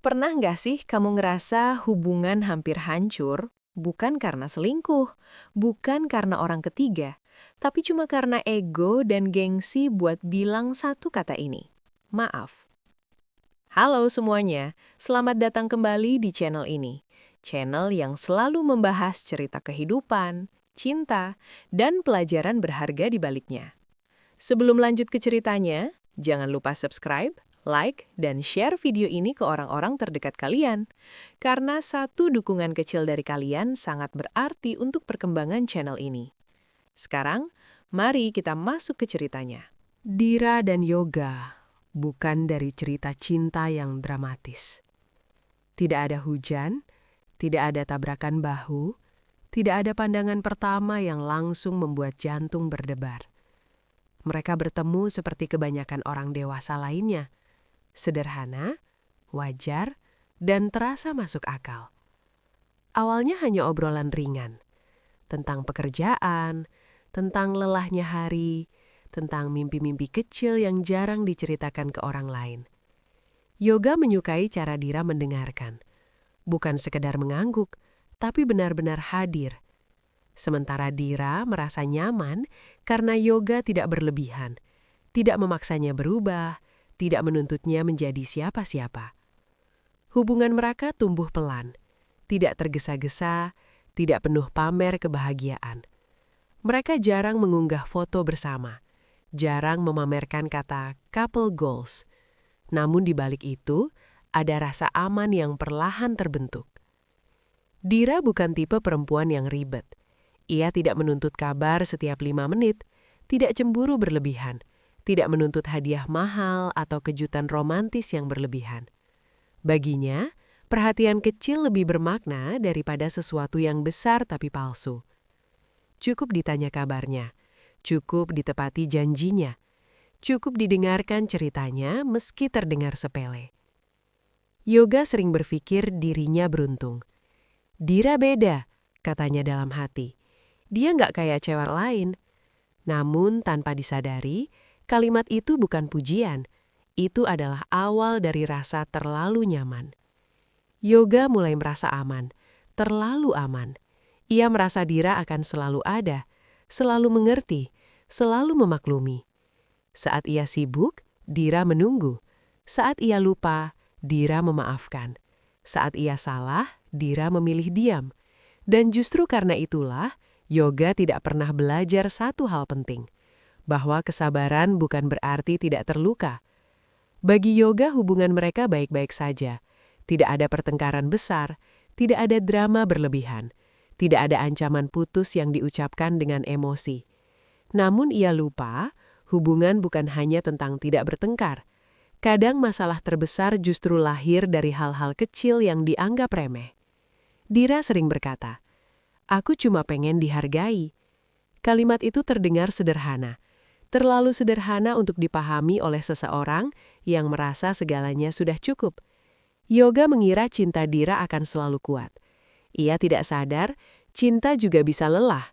Pernah nggak sih kamu ngerasa hubungan hampir hancur, bukan karena selingkuh, bukan karena orang ketiga, tapi cuma karena ego dan gengsi buat bilang satu kata ini, maaf. Halo semuanya, selamat datang kembali di channel ini. Channel yang selalu membahas cerita kehidupan, cinta, dan pelajaran berharga di baliknya. Sebelum lanjut ke ceritanya, jangan lupa subscribe, like, dan share video ini ke orang-orang terdekat kalian. Karena satu dukungan kecil dari kalian sangat berarti untuk perkembangan channel ini. Sekarang, mari kita masuk ke ceritanya. Dira dan Yoga bukan dari cerita cinta yang dramatis. Tidak ada hujan, tidak ada tabrakan bahu, tidak ada pandangan pertama yang langsung membuat jantung berdebar. Mereka bertemu seperti kebanyakan orang dewasa lainnya. Sederhana, wajar, dan terasa masuk akal. Awalnya hanya obrolan ringan, tentang pekerjaan, tentang lelahnya hari, tentang mimpi-mimpi kecil yang jarang diceritakan ke orang lain. Yoga menyukai cara Dira mendengarkan. Bukan sekedar mengangguk, tapi benar-benar hadir. Sementara Dira merasa nyaman karena Yoga tidak berlebihan, tidak memaksanya berubah, tidak menuntutnya menjadi siapa-siapa. Hubungan mereka tumbuh pelan, tidak tergesa-gesa, tidak penuh pamer kebahagiaan. Mereka jarang mengunggah foto bersama, jarang memamerkan kata couple goals. Namun di balik itu, ada rasa aman yang perlahan terbentuk. Dira bukan tipe perempuan yang ribet. Ia tidak menuntut kabar setiap 5 menit, tidak cemburu berlebihan, tidak menuntut hadiah mahal atau kejutan romantis yang berlebihan. Baginya, perhatian kecil lebih bermakna daripada sesuatu yang besar tapi palsu. Cukup ditanya kabarnya, cukup ditepati janjinya, cukup didengarkan ceritanya meski terdengar sepele. Yoga sering berpikir dirinya beruntung. Dira beda, katanya dalam hati. Dia nggak kayak cewek lain. Namun tanpa disadari, kalimat itu bukan pujian. Itu adalah awal dari rasa terlalu nyaman. Yoga mulai merasa aman, terlalu aman. Ia merasa Dira akan selalu ada, selalu mengerti, selalu memaklumi. Saat ia sibuk, Dira menunggu. Saat ia lupa, Dira memaafkan. Saat ia salah, Dira memilih diam. Dan justru karena itulah, Yoga tidak pernah belajar satu hal penting, bahwa kesabaran bukan berarti tidak terluka. Bagi Yoga hubungan mereka baik-baik saja. Tidak ada pertengkaran besar, tidak ada drama berlebihan, tidak ada ancaman putus yang diucapkan dengan emosi. Namun ia lupa, hubungan bukan hanya tentang tidak bertengkar. Kadang masalah terbesar justru lahir dari hal-hal kecil yang dianggap remeh. Dira sering berkata, "Aku cuma pengen dihargai." Kalimat itu terdengar sederhana, terlalu sederhana untuk dipahami oleh seseorang yang merasa segalanya sudah cukup. Yoga mengira cinta Dira akan selalu kuat. Ia tidak sadar, cinta juga bisa lelah.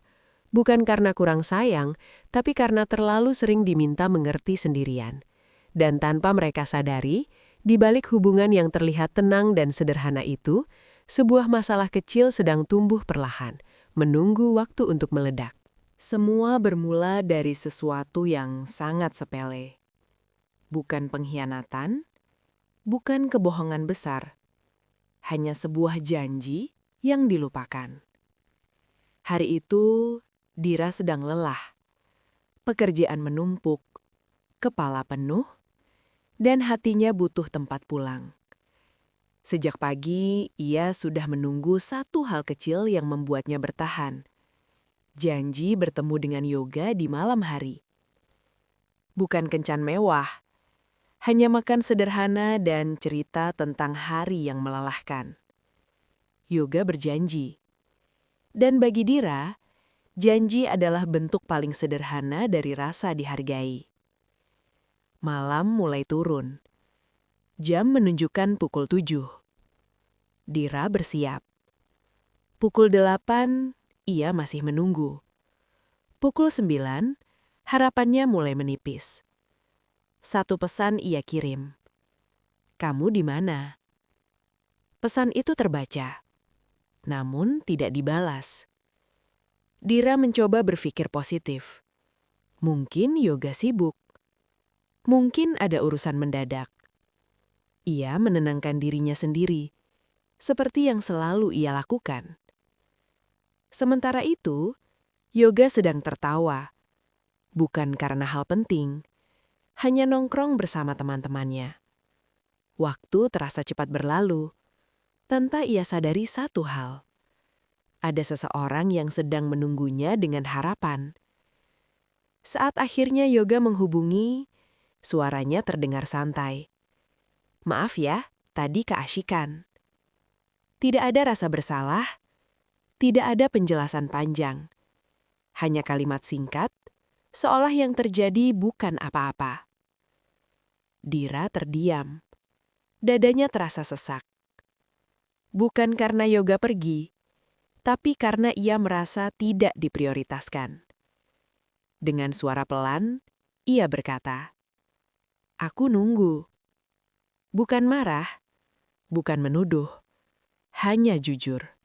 Bukan karena kurang sayang, tapi karena terlalu sering diminta mengerti sendirian. Dan tanpa mereka sadari, di balik hubungan yang terlihat tenang dan sederhana itu, sebuah masalah kecil sedang tumbuh perlahan, menunggu waktu untuk meledak. Semua bermula dari sesuatu yang sangat sepele. Bukan pengkhianatan, bukan kebohongan besar. Hanya sebuah janji yang dilupakan. Hari itu, Dira sedang lelah. Pekerjaan menumpuk, kepala penuh, dan hatinya butuh tempat pulang. Sejak pagi, ia sudah menunggu satu hal kecil yang membuatnya bertahan. Janji bertemu dengan Yoga di malam hari. Bukan kencan mewah, hanya makan sederhana dan cerita tentang hari yang melelahkan. Yoga berjanji. Dan bagi Dira, janji adalah bentuk paling sederhana dari rasa dihargai. Malam mulai turun. Jam menunjukkan pukul 7. Dira bersiap. Pukul 8, ia masih menunggu. Pukul 9, harapannya mulai menipis. Satu pesan ia kirim. "Kamu di mana?" Pesan itu terbaca, namun tidak dibalas. Dira mencoba berpikir positif. Mungkin Yoga sibuk. Mungkin ada urusan mendadak. Ia menenangkan dirinya sendiri, seperti yang selalu ia lakukan. Sementara itu, Yoga sedang tertawa. Bukan karena hal penting, hanya nongkrong bersama teman-temannya. Waktu terasa cepat berlalu, tanpa ia sadari satu hal. Ada seseorang yang sedang menunggunya dengan harapan. Saat akhirnya Yoga menghubungi, suaranya terdengar santai. "Maaf ya, tadi keasyikan." Tidak ada rasa bersalah, tidak ada penjelasan panjang. Hanya kalimat singkat, seolah yang terjadi bukan apa-apa. Dira terdiam. Dadanya terasa sesak. Bukan karena Yoga pergi, tapi karena ia merasa tidak diprioritaskan. Dengan suara pelan, ia berkata, "Aku nunggu." Bukan marah, bukan menuduh, hanya jujur.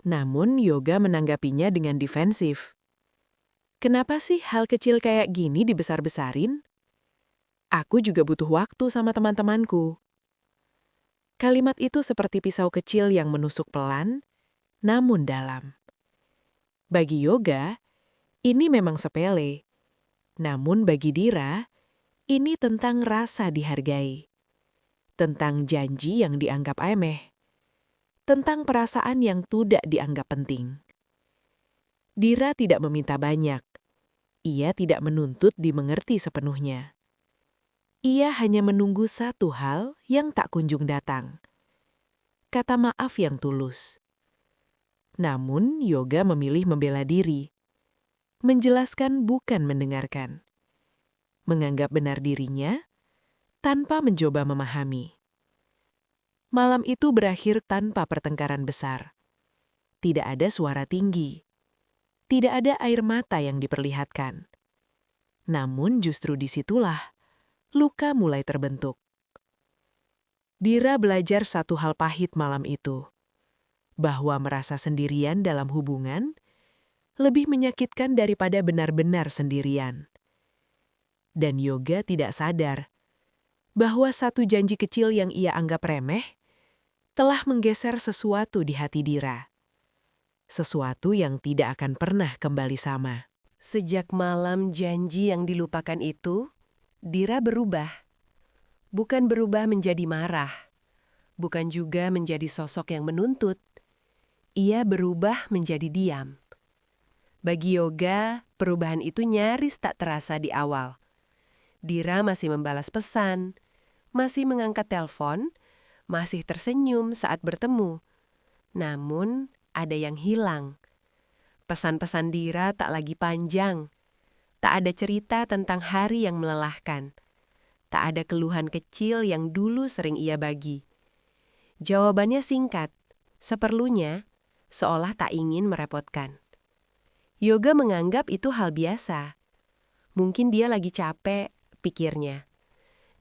Namun Yoga menanggapinya dengan defensif. "Kenapa sih hal kecil kayak gini dibesar-besarin? Aku juga butuh waktu sama teman-temanku." Kalimat itu seperti pisau kecil yang menusuk pelan, namun dalam. Bagi Yoga, ini memang sepele. Namun bagi Dira, ini tentang rasa dihargai. Tentang janji yang dianggap remeh. Tentang perasaan yang tidak dianggap penting. Dira tidak meminta banyak. Ia tidak menuntut dimengerti sepenuhnya. Ia hanya menunggu satu hal yang tak kunjung datang. Kata maaf yang tulus. Namun Yoga memilih membela diri. Menjelaskan bukan mendengarkan. Menganggap benar dirinya, tanpa mencoba memahami. Malam itu berakhir tanpa pertengkaran besar. Tidak ada suara tinggi. Tidak ada air mata yang diperlihatkan. Namun justru disitulah luka mulai terbentuk. Dira belajar satu hal pahit malam itu, bahwa merasa sendirian dalam hubungan lebih menyakitkan daripada benar-benar sendirian. Dan Yoga tidak sadar bahwa satu janji kecil yang ia anggap remeh telah menggeser sesuatu di hati Dira. Sesuatu yang tidak akan pernah kembali sama. Sejak malam janji yang dilupakan itu, Dira berubah. Bukan berubah menjadi marah. Bukan juga menjadi sosok yang menuntut. Ia berubah menjadi diam. Bagi Yoga, perubahan itu nyaris tak terasa di awal. Dira masih membalas pesan, masih mengangkat telepon, masih tersenyum saat bertemu. Namun, ada yang hilang. Pesan-pesan Dira tak lagi panjang. Tak ada cerita tentang hari yang melelahkan. Tak ada keluhan kecil yang dulu sering ia bagi. Jawabannya singkat, seperlunya, seolah tak ingin merepotkan. Yoga menganggap itu hal biasa. Mungkin dia lagi capek, pikirnya.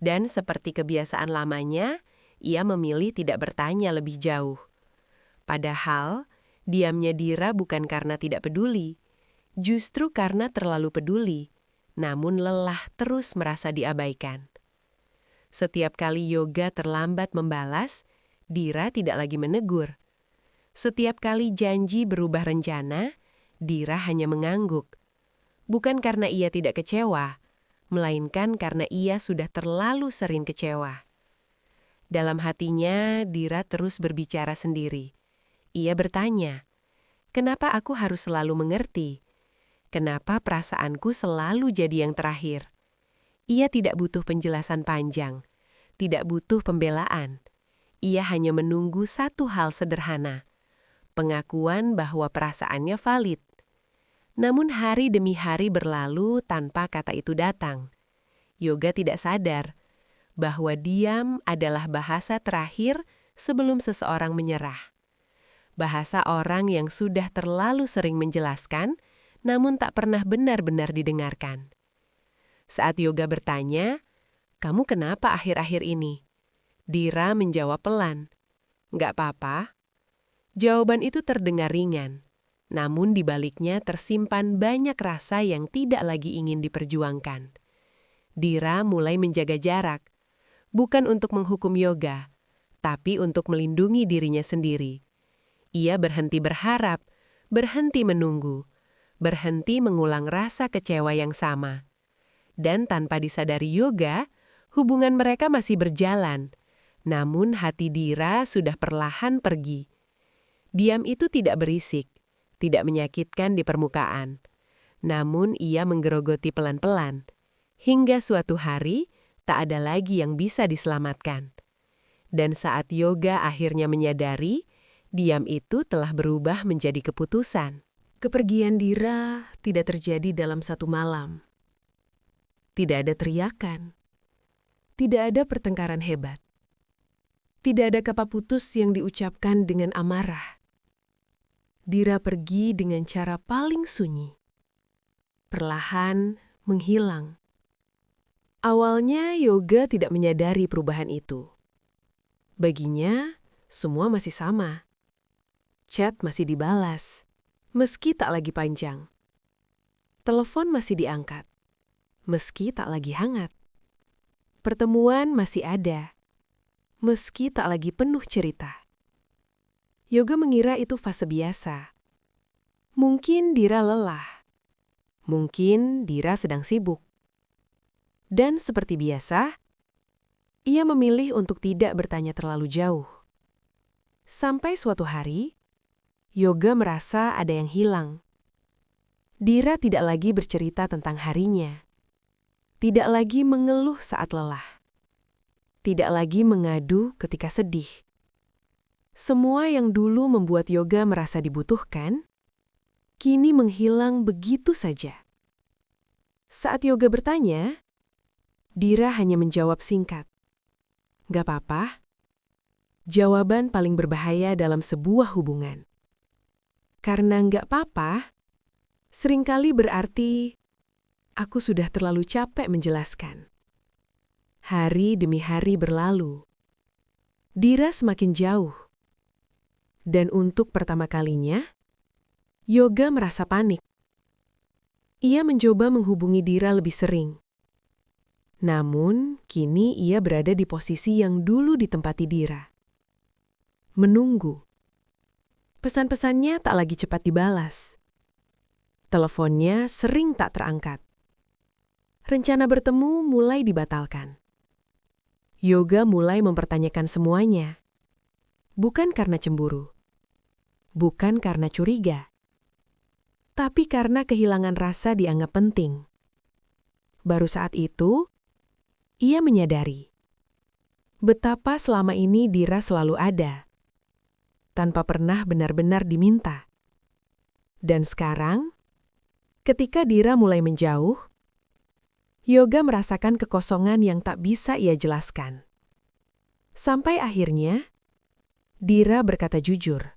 Dan seperti kebiasaan lamanya, ia memilih tidak bertanya lebih jauh. Padahal, diamnya Dira bukan karena tidak peduli, justru karena terlalu peduli, namun lelah terus merasa diabaikan. Setiap kali Yoga terlambat membalas, Dira tidak lagi menegur. Setiap kali janji berubah rencana, Dira hanya mengangguk. Bukan karena ia tidak kecewa, melainkan karena ia sudah terlalu sering kecewa. Dalam hatinya, Dira terus berbicara sendiri. Ia bertanya, "Kenapa aku harus selalu mengerti? Kenapa perasaanku selalu jadi yang terakhir?" Ia tidak butuh penjelasan panjang, tidak butuh pembelaan. Ia hanya menunggu satu hal sederhana, pengakuan bahwa perasaannya valid. Namun hari demi hari berlalu tanpa kata itu datang. Yoga tidak sadar bahwa diam adalah bahasa terakhir sebelum seseorang menyerah. Bahasa orang yang sudah terlalu sering menjelaskan, namun tak pernah benar-benar didengarkan. Saat Yoga bertanya, "Kamu kenapa akhir-akhir ini?" Dira menjawab pelan, Nggak apa-apa. Jawaban itu terdengar ringan, namun di baliknya tersimpan banyak rasa yang tidak lagi ingin diperjuangkan. Dira mulai menjaga jarak, bukan untuk menghukum Yoga, tapi untuk melindungi dirinya sendiri. Ia berhenti berharap, berhenti menunggu, berhenti mengulang rasa kecewa yang sama. Dan tanpa disadari Yoga, hubungan mereka masih berjalan. Namun hati Dira sudah perlahan pergi. Diam itu tidak berisik, tidak menyakitkan di permukaan. Namun ia menggerogoti pelan-pelan. Hingga suatu hari, tak ada lagi yang bisa diselamatkan. Dan saat Yoga akhirnya menyadari, diam itu telah berubah menjadi keputusan. Kepergian Dira tidak terjadi dalam satu malam. Tidak ada teriakan. Tidak ada pertengkaran hebat. Tidak ada kata putus yang diucapkan dengan amarah. Dira pergi dengan cara paling sunyi. Perlahan menghilang. Awalnya Yoga tidak menyadari perubahan itu. Baginya, semua masih sama. Chat masih dibalas, meski tak lagi panjang. Telepon masih diangkat, meski tak lagi hangat. Pertemuan masih ada, meski tak lagi penuh cerita. Yoga mengira itu fase biasa. Mungkin Dira lelah. Mungkin Dira sedang sibuk. Dan seperti biasa, ia memilih untuk tidak bertanya terlalu jauh. Sampai suatu hari, Yoga merasa ada yang hilang. Dira tidak lagi bercerita tentang harinya. Tidak lagi mengeluh saat lelah. Tidak lagi mengadu ketika sedih. Semua yang dulu membuat Yoga merasa dibutuhkan, kini menghilang begitu saja. Saat Yoga bertanya, Dira hanya menjawab singkat. Gak apa-apa. Jawaban paling berbahaya dalam sebuah hubungan. Karena gak apa-apa, seringkali berarti aku sudah terlalu capek menjelaskan. Hari demi hari berlalu. Dira semakin jauh. Dan untuk pertama kalinya, Yoga merasa panik. Ia mencoba menghubungi Dira lebih sering. Namun, kini ia berada di posisi yang dulu ditempati Dira. Menunggu. Pesan-pesannya tak lagi cepat dibalas. Teleponnya sering tak terangkat. Rencana bertemu mulai dibatalkan. Yoga mulai mempertanyakan semuanya. Bukan karena cemburu. Bukan karena curiga. Tapi karena kehilangan rasa dianggap penting. Baru saat itu, ia menyadari betapa selama ini Dira selalu ada, tanpa pernah benar-benar diminta. Dan sekarang, ketika Dira mulai menjauh, Yoga merasakan kekosongan yang tak bisa ia jelaskan. Sampai akhirnya, Dira berkata jujur.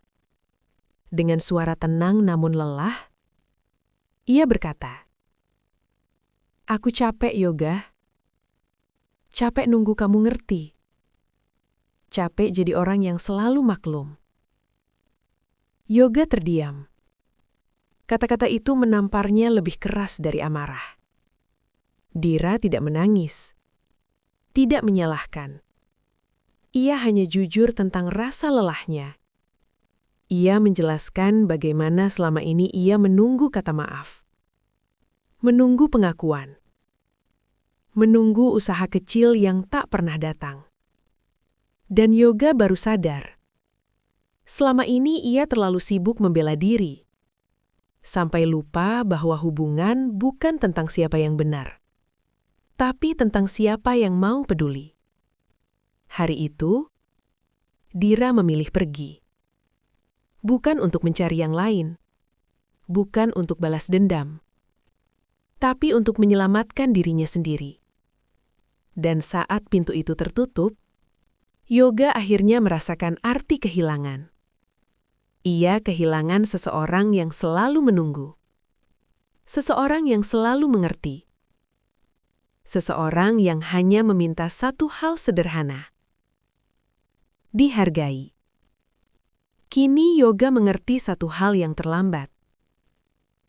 Dengan suara tenang namun lelah, ia berkata, "Aku capek, Yoga. Capek nunggu kamu ngerti. Capek jadi orang yang selalu maklum." Yoga terdiam. Kata-kata itu menamparnya lebih keras dari amarah. Dira tidak menangis. Tidak menyalahkan. Ia hanya jujur tentang rasa lelahnya. Ia menjelaskan bagaimana selama ini ia menunggu kata maaf. Menunggu pengakuan. Menunggu usaha kecil yang tak pernah datang. Dan Yoga baru sadar. Selama ini ia terlalu sibuk membela diri. Sampai lupa bahwa hubungan bukan tentang siapa yang benar. Tapi tentang siapa yang mau peduli. Hari itu, Dira memilih pergi. Bukan untuk mencari yang lain. Bukan untuk balas dendam. Tapi untuk menyelamatkan dirinya sendiri. Dan saat pintu itu tertutup, Yoga akhirnya merasakan arti kehilangan. Ia kehilangan seseorang yang selalu menunggu. Seseorang yang selalu mengerti. Seseorang yang hanya meminta satu hal sederhana. Dihargai. Kini Yoga mengerti satu hal yang terlambat.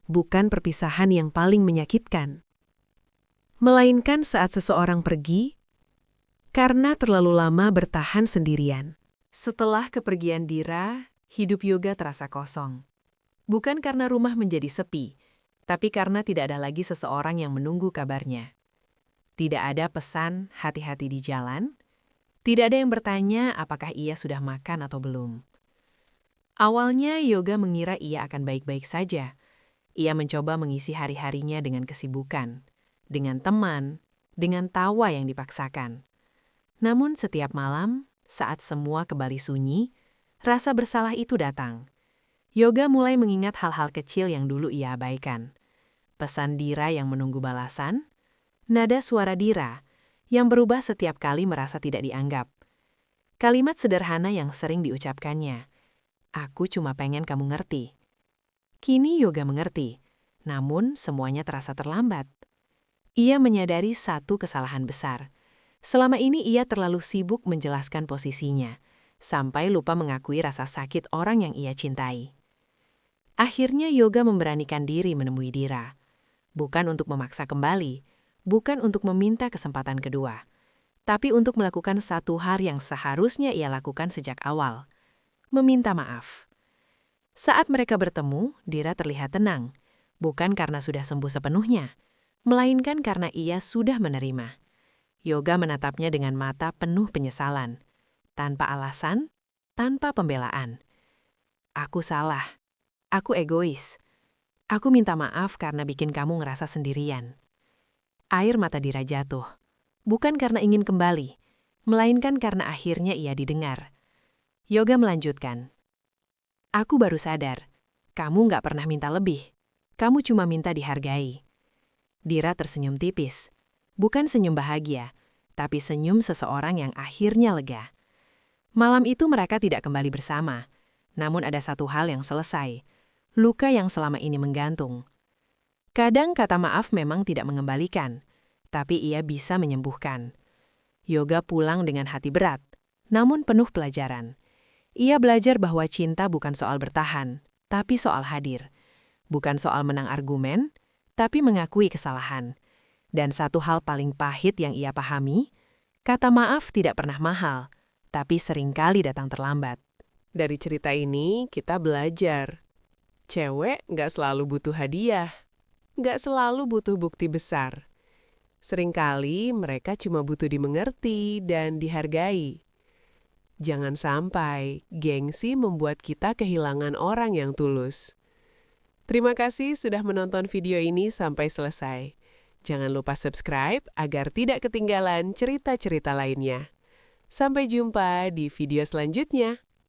Bukan perpisahan yang paling menyakitkan, melainkan saat seseorang pergi karena terlalu lama bertahan sendirian. Setelah kepergian Dira, hidup Yoga terasa kosong. Bukan karena rumah menjadi sepi, tapi karena tidak ada lagi seseorang yang menunggu kabarnya. Tidak ada pesan hati-hati di jalan, tidak ada yang bertanya apakah ia sudah makan atau belum. Awalnya Yoga mengira ia akan baik-baik saja. Ia mencoba mengisi hari-harinya dengan kesibukan, dengan teman, dengan tawa yang dipaksakan. Namun setiap malam, saat semua kembali sunyi, rasa bersalah itu datang. Yoga mulai mengingat hal-hal kecil yang dulu ia abaikan. Pesan Dira yang menunggu balasan, nada suara Dira yang berubah setiap kali merasa tidak dianggap. Kalimat sederhana yang sering diucapkannya, "Aku cuma pengen kamu ngerti." Kini Yoga mengerti, namun semuanya terasa terlambat. Ia menyadari satu kesalahan besar. Selama ini ia terlalu sibuk menjelaskan posisinya, sampai lupa mengakui rasa sakit orang yang ia cintai. Akhirnya Yoga memberanikan diri menemui Dira. Bukan untuk memaksa kembali, bukan untuk meminta kesempatan kedua, tapi untuk melakukan satu hal yang seharusnya ia lakukan sejak awal. Meminta maaf. Saat mereka bertemu, Dira terlihat tenang, bukan karena sudah sembuh sepenuhnya, melainkan karena ia sudah menerima. Yoga menatapnya dengan mata penuh penyesalan, tanpa alasan, tanpa pembelaan. "Aku salah. Aku egois. Aku minta maaf karena bikin kamu ngerasa sendirian." Air mata Dira jatuh, bukan karena ingin kembali, melainkan karena akhirnya ia didengar. Yoga melanjutkan, "Aku baru sadar, kamu nggak pernah minta lebih. Kamu cuma minta dihargai." Dira tersenyum tipis, bukan senyum bahagia, tapi senyum seseorang yang akhirnya lega. Malam itu mereka tidak kembali bersama, namun ada satu hal yang selesai, luka yang selama ini menggantung. Kadang kata maaf memang tidak mengembalikan, tapi ia bisa menyembuhkan. Yoga pulang dengan hati berat, namun penuh pelajaran. Ia belajar bahwa cinta bukan soal bertahan, tapi soal hadir. Bukan soal menang argumen, tapi mengakui kesalahan. Dan satu hal paling pahit yang ia pahami, kata maaf tidak pernah mahal, tapi seringkali datang terlambat. Dari cerita ini, kita belajar. Cewek nggak selalu butuh hadiah, nggak selalu butuh bukti besar. Seringkali mereka cuma butuh dimengerti dan dihargai. Jangan sampai gengsi membuat kita kehilangan orang yang tulus. Terima kasih sudah menonton video ini sampai selesai. Jangan lupa subscribe agar tidak ketinggalan cerita-cerita lainnya. Sampai jumpa di video selanjutnya.